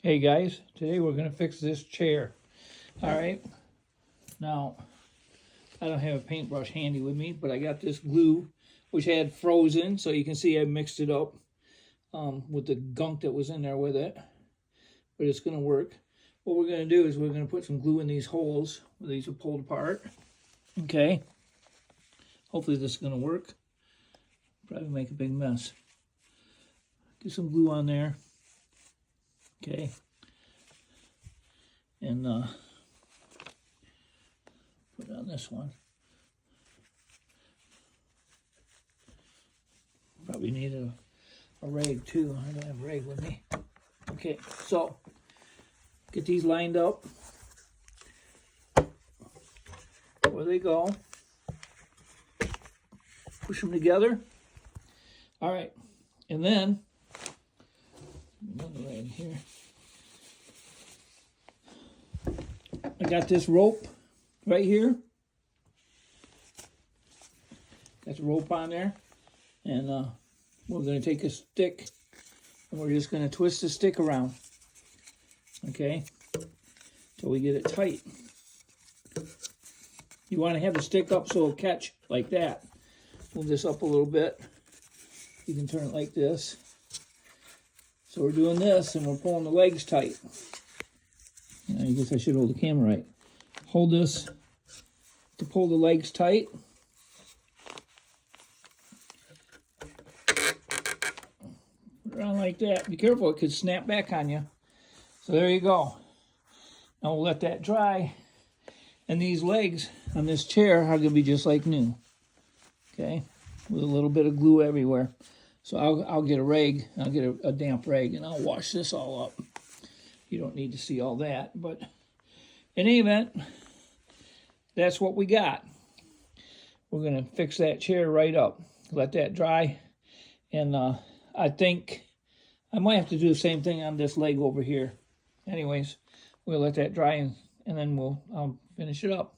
Hey guys, today we're going to fix this chair. All right, now I don't have a paintbrush handy with me, but I got this glue which had frozen, so you can see I mixed it up with the gunk that was in there with it, but it's going to work. What we're going to do is we're going to put some glue in these holes where these are pulled apart. Okay, hopefully this is going to work. Probably make a big mess. Get some glue on there. Okay, and put it on this one. Probably need a rag too. I don't have a rag with me. Okay, so get these lined up where they go. Push them together. All right, and then another rag here. I got this rope right here. Got the rope on there, and we're going to take a stick and we're just going to twist the stick around. Okay, till we get it tight. You want to have the stick up so it'll catch like that. Move this up a little bit. You can turn it like this. So we're doing this and we're pulling the legs tight. I guess I should hold the camera right. Hold this to pull the legs tight. Put it on like that. Be careful, it could snap back on you. So there you go. Now we'll let that dry. And these legs on this chair are going to be just like new. Okay? With a little bit of glue everywhere. So I'll get a rag. I'll get a damp rag and I'll wash this all up. You don't need to see all that, but in any event, that's what we got. We're going to fix that chair right up. Let that dry. And I think I might have to do the same thing on this leg over here. Anyways, we'll let that dry and then I'll finish it up.